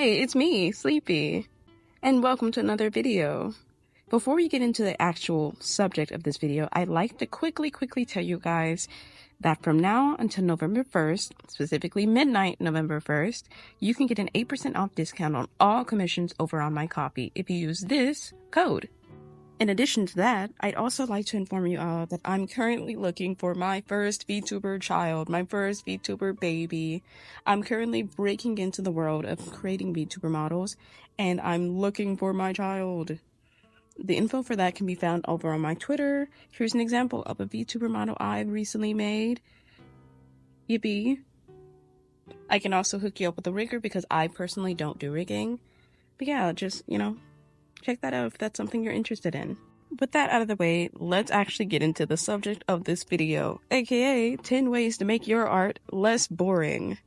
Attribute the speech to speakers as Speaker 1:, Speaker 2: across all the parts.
Speaker 1: Hey, it's me, Sleepy, and welcome to another video. Before we get into the actual subject of this video, I'd like to quickly tell you guys that from now until November 1st, specifically midnight November 1st, you can get an 8% off discount on all commissions over on my copy if you use this code. In addition to that, I'd also like to inform you all that I'm currently looking for my first VTuber child, my first VTuber baby. I'm currently breaking into the world of creating VTuber models, and I'm looking for my child. The info for that can be found over on my Twitter. Here's an example of a VTuber model I've recently made. Yippee. I can also hook you up with a rigger because I personally don't do rigging. But yeah, just, check that out if that's something you're interested in. With that out of the way, let's actually get into the subject of this video, aka 10 ways to make your art less boring.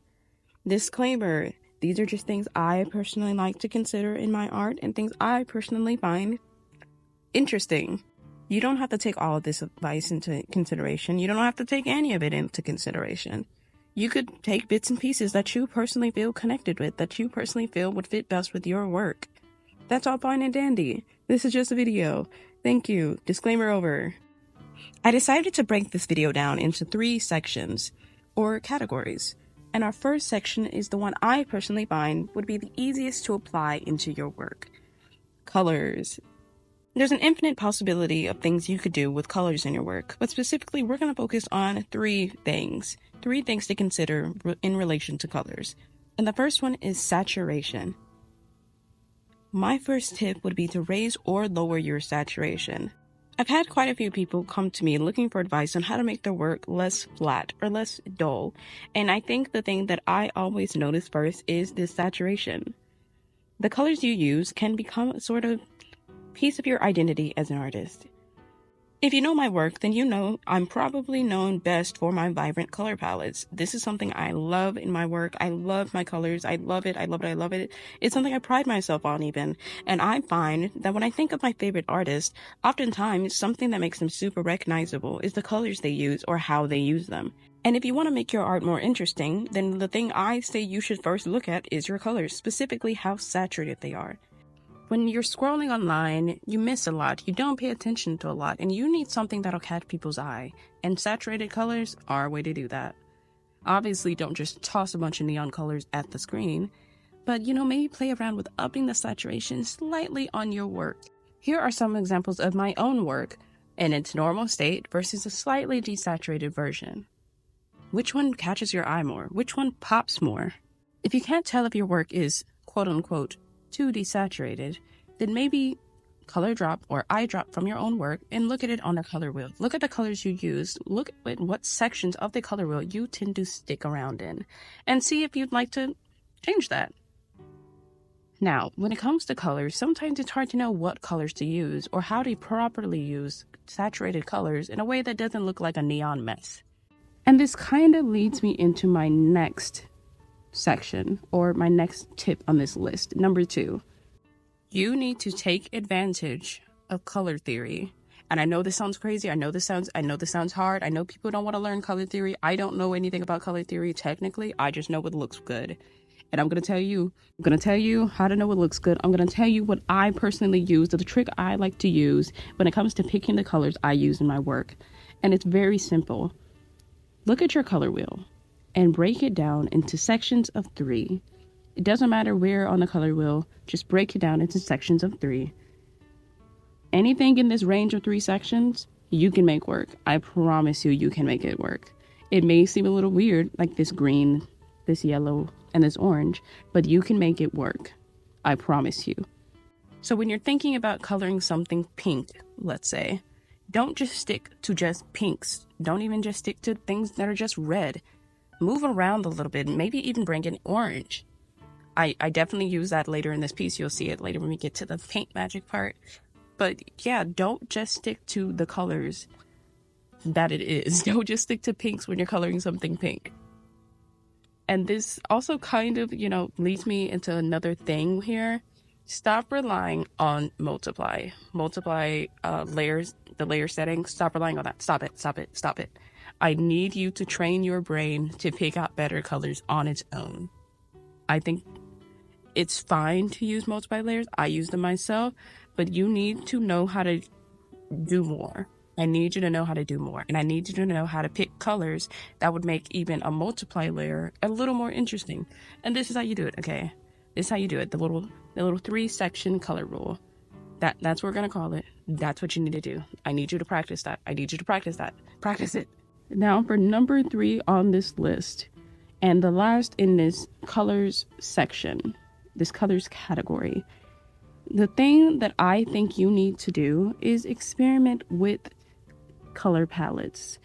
Speaker 1: Disclaimer, these are just things I personally like to consider in my art and things I personally find interesting. You don't have to take all of this advice into consideration. You don't have to take any of it into consideration. You could take bits and pieces that you personally feel connected with, that you personally feel would fit best with your work. That's all fine and dandy. This is just a video. Thank you. Disclaimer over. I decided to break this video down into 3 sections, or categories. And our first section is the one I personally find would be the easiest to apply into your work. Colors. There's an infinite possibility of things you could do with colors in your work, but specifically we're going to focus on 3 things. 3 things to consider in relation to colors. And the first one is saturation. My first tip would be to raise or lower your saturation. I've had quite a few people come to me looking for advice on how to make their work less flat or less dull, and I think the thing that I always notice first is this saturation. The colors you use can become a sort of piece of your identity as an artist. If you know my work, then you know I'm probably known best for my vibrant color palettes. This is something I love in my work. I love my colors. I love it. I love it. I love it. It's something I pride myself on even. And I find that when I think of my favorite artists, oftentimes something that makes them super recognizable is the colors they use or how they use them. And if you want to make your art more interesting, then the thing I say you should first look at is your colors, specifically how saturated they are. When you're scrolling online, you miss a lot, you don't pay attention to a lot, and you need something that'll catch people's eye, and saturated colors are a way to do that. Obviously, don't just toss a bunch of neon colors at the screen, but maybe play around with upping the saturation slightly on your work. Here are some examples of my own work in its normal state versus a slightly desaturated version. Which one catches your eye more? Which one pops more? If you can't tell if your work is quote-unquote too desaturated, then maybe color drop or eye drop from your own work and look at it on the color wheel. Look at the colors you use, look at what sections of the color wheel you tend to stick around in, and see if you'd like to change that. Now, when it comes to colors, sometimes it's hard to know what colors to use or how to properly use saturated colors in a way that doesn't look like a neon mess. And this kind of leads me into my next section, or my next tip on this list. Number 2, you need to take advantage of color theory. And I know this sounds crazy. I know this sounds hard. I know people don't want to learn color theory. I don't know anything about color theory technically. I just know what looks good. And I'm going to tell you how to know what looks good. I'm going to tell you what I personally use, the trick I like to use when it comes to picking the colors I use in my work. And it's very simple. Look at your color wheel and break it down into sections of 3. It doesn't matter where on the color wheel, just break it down into sections of 3. Anything in this range of 3 sections, you can make work. I promise you can make it work. It may seem a little weird, like this green, this yellow, and this orange, but you can make it work. I promise you. So when you're thinking about coloring something pink, let's say, don't just stick to just pinks. Don't even just stick to things that are just red. Move around a little bit, maybe even bring in orange. I definitely use that later in this piece. You'll see it later when we get to the paint magic part. But yeah, don't just stick to the colors that it is. Don't just stick to pinks when you're coloring something pink. And this also kind of, leads me into another thing here. Stop relying on multiply. Layers, the layer setting. Stop relying on that. Stop it. I need you to train your brain to pick out better colors on its own. I think it's fine to use multiple layers. I use them myself, but you need to know how to do more. I need you to know how to do more, and I need you to know how to pick colors that would make even a multiply layer a little more interesting. And this is how you do it, okay? This is how you do it. The little 3-section color rule. That's what we're gonna call it. That's what you need to do. I need you to practice that. I need you to practice that. Practice it. Now for number 3 on this list, and the last in this colors section, this colors category. The thing that I think you need to do is experiment with color palettes.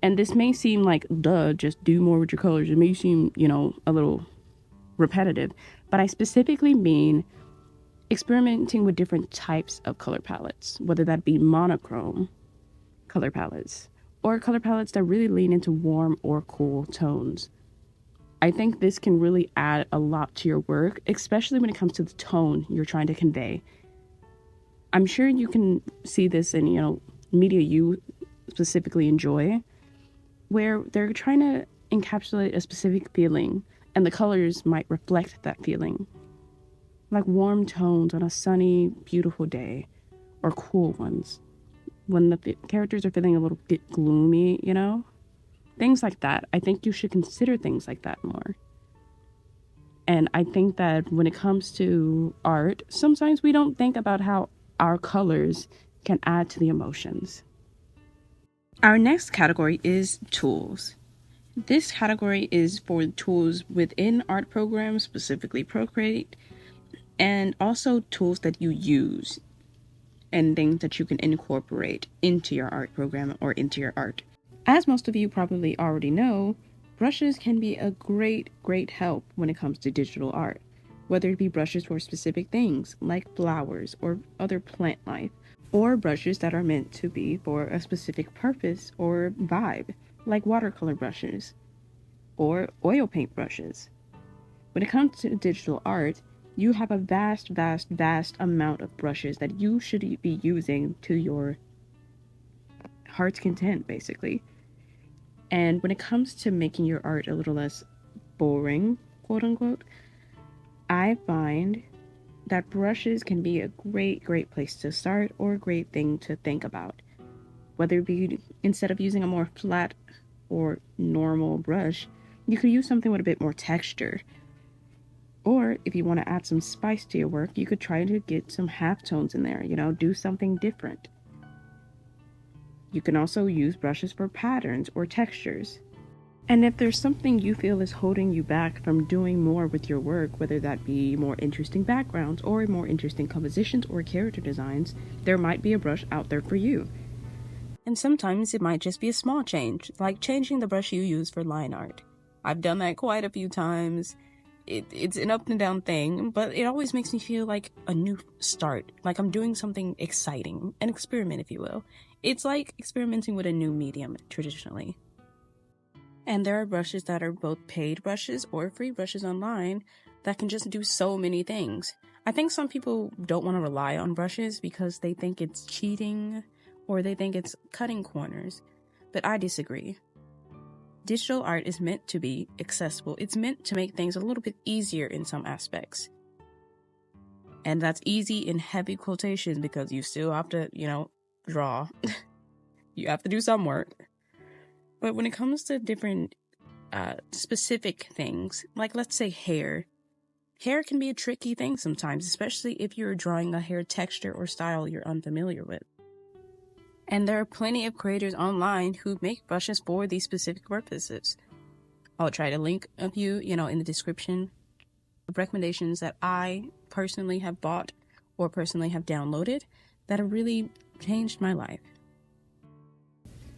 Speaker 1: And this may seem like, duh, just do more with your colors. It may seem, a little repetitive, but I specifically mean experimenting with different types of color palettes, whether that be monochrome color palettes or color palettes that really lean into warm or cool tones. I think this can really add a lot to your work, especially when it comes to the tone you're trying to convey. I'm sure you can see this in, media you specifically enjoy, where they're trying to encapsulate a specific feeling, and the colors might reflect that feeling. Like warm tones on a sunny, beautiful day, or cool ones when the characters are feeling a little bit gloomy, Things like that. I think you should consider things like that more. And I think that when it comes to art, sometimes we don't think about how our colors can add to the emotions. Our next category is tools. This category is for tools within art programs, specifically Procreate, and also tools that you use and things that you can incorporate into your art program or into your art. As most of you probably already know, brushes can be a great help when it comes to digital art, whether it be brushes for specific things like flowers or other plant life, or brushes that are meant to be for a specific purpose or vibe, like watercolor brushes or oil paint brushes. When it comes to digital art, you have a vast amount of brushes that you should be using to your heart's content, basically. And when it comes to making your art a little less boring, quote unquote, I find that brushes can be a great place to start, or a great thing to think about. Whether it be, instead of using a more flat or normal brush, you could use something with a bit more texture. Or if you want to add some spice to your work, you could try to get some halftones in there, do something different. You can also use brushes for patterns or textures. And if there's something you feel is holding you back from doing more with your work, whether that be more interesting backgrounds or more interesting compositions or character designs, there might be a brush out there for you. And sometimes it might just be a small change, like changing the brush you use for line art. I've done that quite a few times. It's an up and down thing, but it always makes me feel like a new start, like I'm doing something exciting, an experiment, if you will. It's like experimenting with a new medium traditionally. And there are brushes that are both paid brushes or free brushes online that can just do so many things. I think some people don't want to rely on brushes because they think it's cheating or they think it's cutting corners, but I disagree. Digital art is meant to be accessible. It's meant to make things a little bit easier in some aspects. And that's easy in heavy quotations because you still have to, draw. You have to do some work. But when it comes to different specific things, like let's say hair can be a tricky thing sometimes, especially if you're drawing a hair texture or style you're unfamiliar with. And there are plenty of creators online who make brushes for these specific purposes. I'll try to link a few, in the description of recommendations that I personally have bought or personally have downloaded that have really changed my life.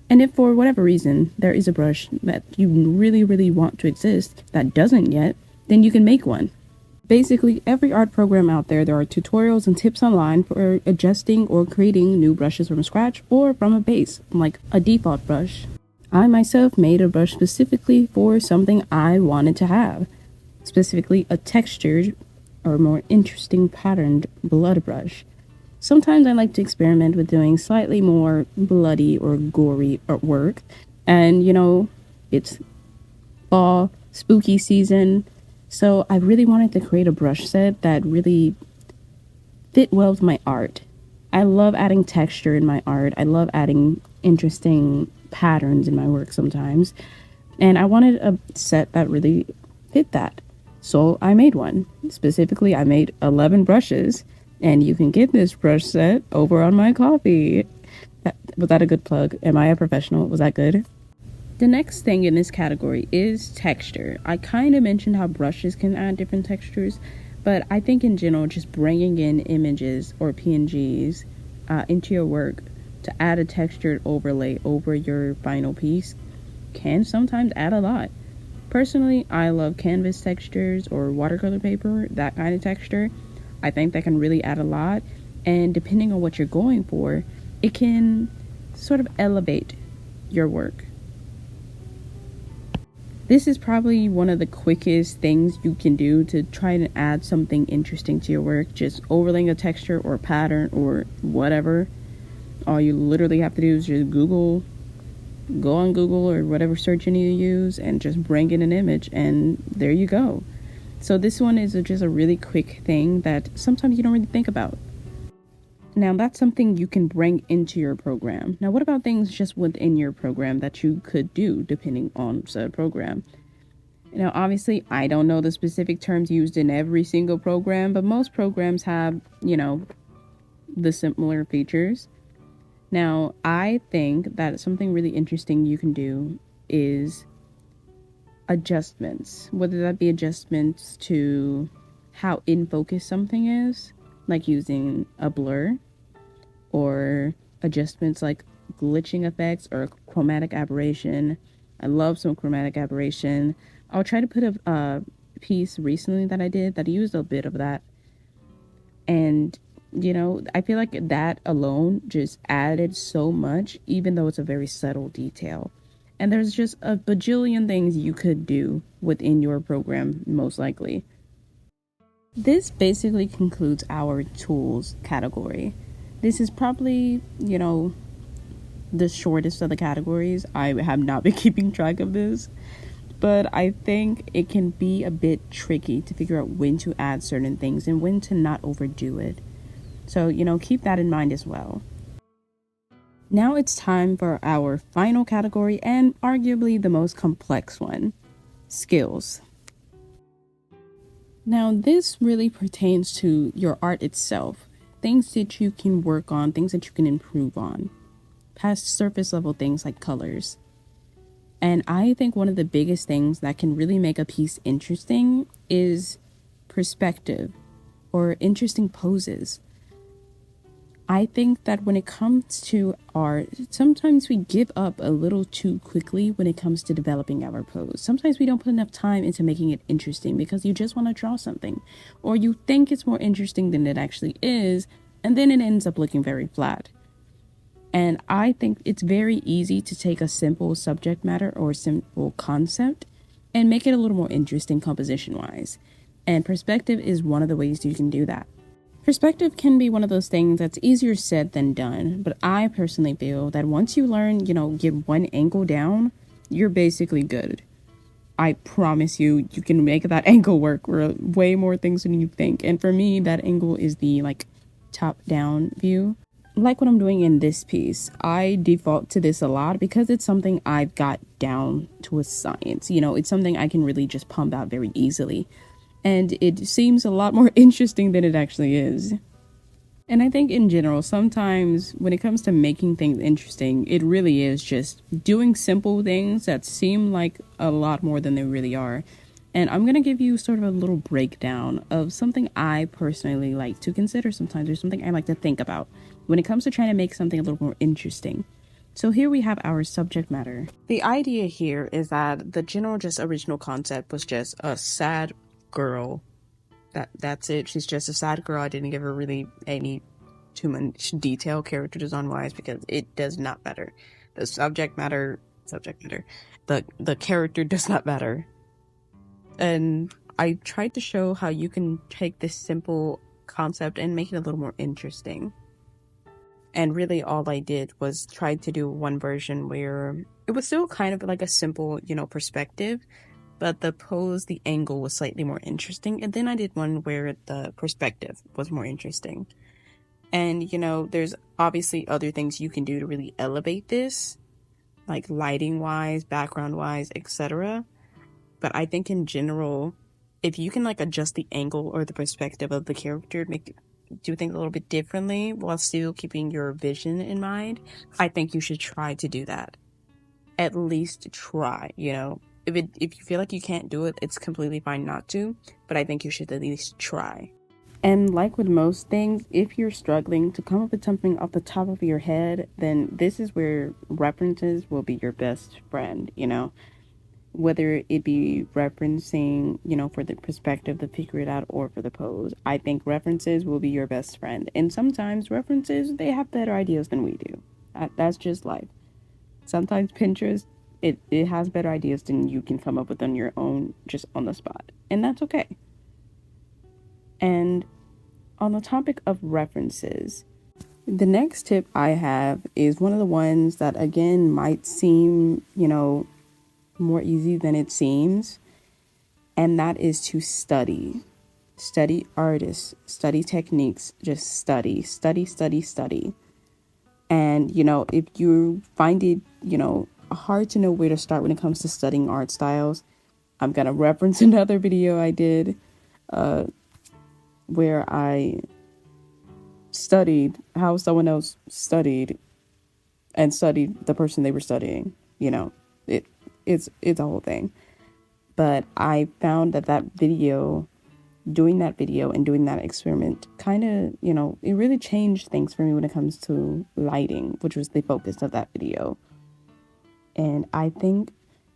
Speaker 1: And if for whatever reason there is a brush that you really want to exist that doesn't yet, then you can make one. Basically, every art program out there are tutorials and tips online for adjusting or creating new brushes from scratch or from a base, like a default brush. I myself made a brush specifically for something I wanted to have, specifically a textured or more interesting patterned blood brush. Sometimes I like to experiment with doing slightly more bloody or gory artwork, and it's fall, spooky season, So I really wanted to create a brush set that really fit well with my art. I love adding texture in my art. I love adding interesting patterns in my work sometimes. And I wanted a set that really fit that. So I made one. Specifically, I made 11 brushes. And you can get this brush set over on my Ko-fi. Was that a good plug? Am I a professional? Was that good? The next thing in this category is texture. I kind of mentioned how brushes can add different textures, but I think in general, just bringing in images or PNGs into your work to add a textured overlay over your final piece can sometimes add a lot. Personally, I love canvas textures or watercolor paper, that kind of texture. I think that can really add a lot, and depending on what you're going for, it can sort of elevate your work. This is probably one of the quickest things you can do to try and add something interesting to your work. Just overlaying a texture or pattern or whatever. All you literally have to do is just go on Google or whatever search engine you use and just bring in an image, and there you go. So this one is just a really quick thing that sometimes you don't really think about. Now that's something you can bring into your program. Now what about things just within your program that you could do depending on said program? Now obviously I don't know the specific terms used in every single program, but most programs have, the similar features. Now I think that something really interesting you can do is adjustments, whether that be adjustments to how in focus something is, like using a blur, or adjustments like glitching effects or chromatic aberration. I love some chromatic aberration. I'll try to put a piece recently that I did that used a bit of that, and I feel like that alone just added so much, even though it's a very subtle detail. And there's just a bajillion things you could do within your program, most likely. This basically concludes our tools category. This is probably, the shortest of the categories. I have not been keeping track of this, but I think it can be a bit tricky to figure out when to add certain things and when to not overdo it. So, keep that in mind as well. Now it's time for our final category and arguably the most complex one, skills. Now, this really pertains to your art itself, things that you can work on, things that you can improve on, past surface level things like colors. And I think one of the biggest things that can really make a piece interesting is perspective or interesting poses. I think that when it comes to art, sometimes we give up a little too quickly when it comes to developing our pose. Sometimes we don't put enough time into making it interesting because you just want to draw something, or you think it's more interesting than it actually is, and then it ends up looking very flat. And I think it's very easy to take a simple subject matter or simple concept and make it a little more interesting composition-wise. And perspective is one of the ways you can do that. Perspective can be one of those things that's easier said than done, but I personally feel that once you learn, get one angle down, you're basically good. I promise you, you can make that angle work for way more things than you think. And for me, that angle is the top-down view. Like what I'm doing in this piece, I default to this a lot because it's something I've got down to a science. It's something I can really just pump out very easily. And it seems a lot more interesting than it actually is. And I think in general, sometimes when it comes to making things interesting, it really is just doing simple things that seem like a lot more than they really are. And I'm going to give you sort of a little breakdown of something I personally like to consider sometimes, or something I like to think about when it comes to trying to make something a little more interesting. So here we have our subject matter. The idea here is that the general original concept was just a sad girl. That's it. She's just a sad girl. I didn't give her really any too much detail character design wise because it does not matter. The subject matter, the character does not matter. And I tried to show how you can take this simple concept and make it a little more interesting. And really all I did was try to do one version where it was still kind of like a simple, perspective, but the pose, the angle was slightly more interesting. And then I did one where the perspective was more interesting. And, you know, there's obviously other things you can do to really elevate this, like lighting wise, background wise, etc. But I think in general, if you can like adjust the angle or the perspective of the character, do things a little bit differently while still keeping your vision in mind, I think you should try to do that. At least try, you know. If you feel like you can't do it, it's completely fine not to, but I think you should at least try. And like with most things, if you're struggling to come up with something off the top of your head, then this is where references will be your best friend, you know? Whether it be referencing, you know, for the perspective to figure it out or for the pose. I think references will be your best friend. And sometimes references, they have better ideas than we do. That's just life. Sometimes Pinterest, it has better ideas than you can come up with on your own, just on the spot. And that's okay. And on the topic of references, the next tip I have is one of the ones that, again, might seem, you know, more easy than it seems, and that is to study. Study artists, study techniques, just study. And, you know, if you find it, you know, hard to know where to start when it comes to studying art styles, I'm going to reference another video I did where I studied how someone else studied and studied the person they were studying. You know, it's a whole thing. But I found that video, doing that video and doing that experiment kind of, you know, it really changed things for me when it comes to lighting, which was the focus of that video. And I think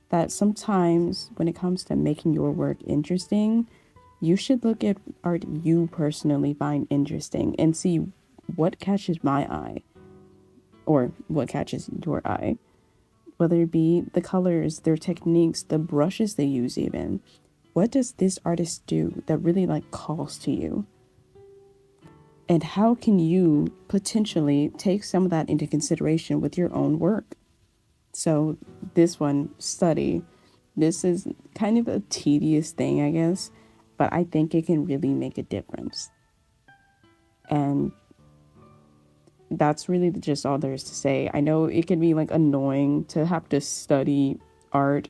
Speaker 1: that sometimes when it comes to making your work interesting, you should look at art you personally find interesting and see what catches my eye or what catches your eye. Whether it be the colors, their techniques, the brushes they use even. What does this artist do that really like calls to you? And how can you potentially take some of that into consideration with your own work? So this one, study. This is kind of a tedious thing, I guess, but I think it can really make a difference. And that's really just all there is to say. I know it can be like annoying to have to study art,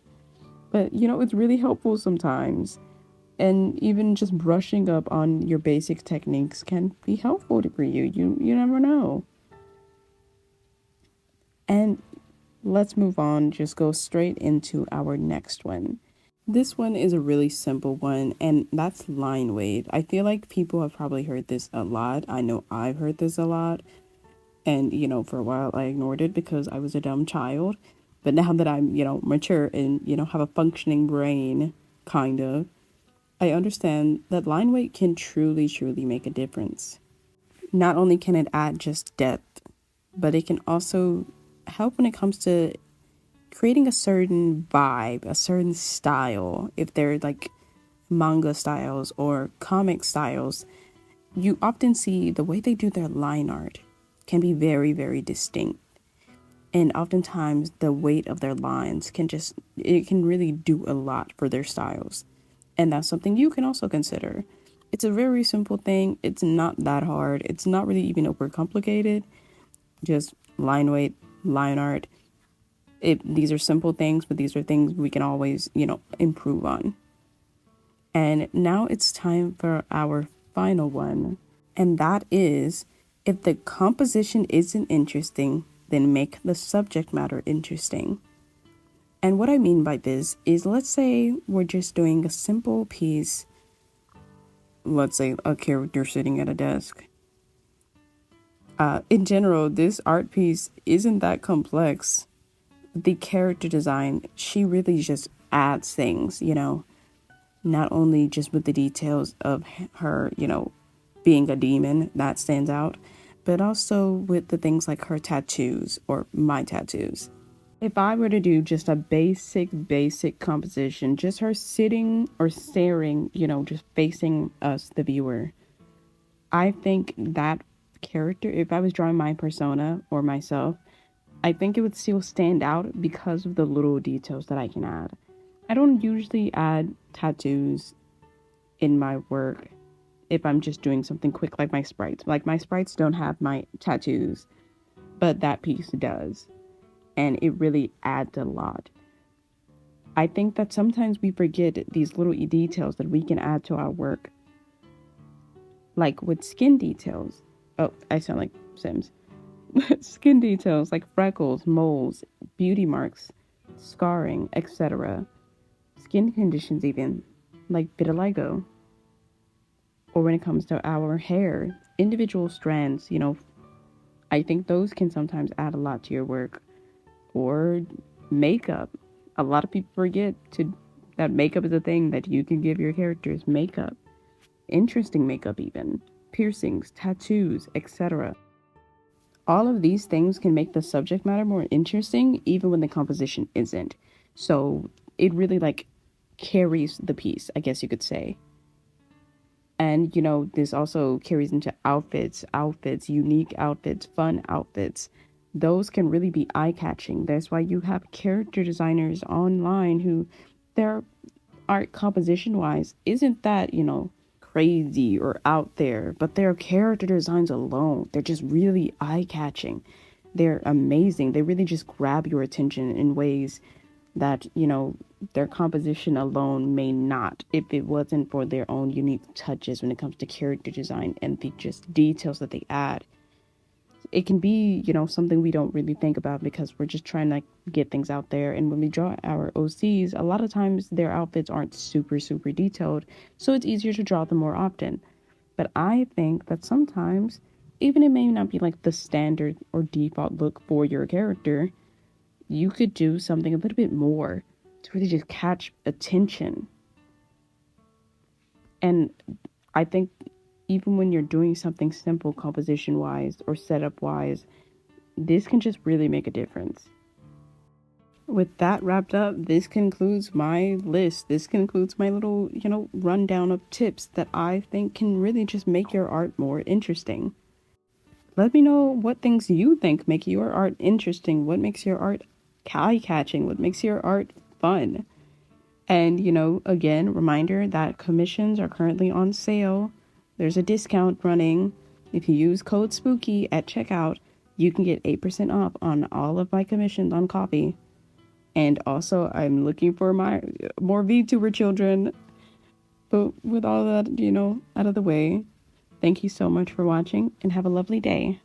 Speaker 1: but you know, it's really helpful sometimes. And even just brushing up on your basic techniques can be helpful for you. You never know. And let's move on, just go straight into our next one. This one is a really simple one, and that's line weight. I feel like people have probably heard this a lot. I know I've heard this a lot. And, you know, for a while I ignored it because I was a dumb child. But now that I'm, you know, mature and, you know, have a functioning brain, kind of, I understand that line weight can truly make a difference. Not only can it add just depth, but it can also help when it comes to creating a certain vibe, a certain style. If they're like manga styles or comic styles, you often see the way they do their line art can be very distinct. And oftentimes the weight of their lines it can really do a lot for their styles. And that's something you can also consider. It's a very simple thing. It's not that hard. It's not really even overcomplicated. Just line weight, line art. These are simple things, but these are things we can always, you know, improve on. And now it's time for our final one. And that is, if the composition isn't interesting, then make the subject matter interesting. And what I mean by this is, let's say we're just doing a simple piece. Let's say a character sitting at a desk. In general, this art piece isn't that complex. The character design, she really just adds things, you know, not only just with the details of her, you know, being a demon, that stands out, but also with the things like her tattoos or my tattoos. If I were to do just a basic composition, just her sitting or staring, you know, just facing us, the viewer, I think that character, if I was drawing my persona or myself, I think it would still stand out because of the little details that I can add. I don't usually add tattoos in my work if I'm just doing something quick like my sprites. Like my sprites don't have my tattoos, but that piece does. And it really adds a lot. I think that sometimes we forget these little details that we can add to our work. Like with skin details. Oh, I sound like Sims. Skin details like freckles, moles, beauty marks, scarring, etc. Skin conditions even, like vitiligo. Or when it comes to our hair, individual strands, I think those can sometimes add a lot to your work. Or makeup. A lot of people forget that makeup is a thing that you can give your characters makeup. Interesting makeup even. Piercings, tattoos, etc. All of these things can make the subject matter more interesting even when the composition isn't. So it really like carries the piece, I guess you could say. And this also carries into outfits, unique outfits, fun outfits. Those can really be eye-catching. That's why you have character designers online who their art composition wise isn't that, crazy or out there, but their character designs alone, they're just really eye-catching. They're amazing. They really just grab your attention in ways that, their composition alone may not if it wasn't for their own unique touches when it comes to character design and the just details that they add. It can be, something we don't really think about because we're just trying to get things out there. And when we draw our OCs, a lot of times their outfits aren't super, super detailed. So it's easier to draw them more often. But I think that sometimes, even it may not be like the standard or default look for your character, you could do something a little bit more to really just catch attention. And I think even when you're doing something simple composition wise or setup wise, this can just really make a difference. With that wrapped up, this concludes my list. This concludes my little, rundown of tips that I think can really just make your art more interesting. Let me know what things you think make your art interesting. What makes your art eye-catching? What makes your art fun? And, again, reminder that commissions are currently on sale. There's a discount running. If you use code SPOOKY at checkout, you can get 8% off on all of my commissions on Coffee. And also, I'm looking for my more VTuber children. But with all that, out of the way, thank you so much for watching and have a lovely day.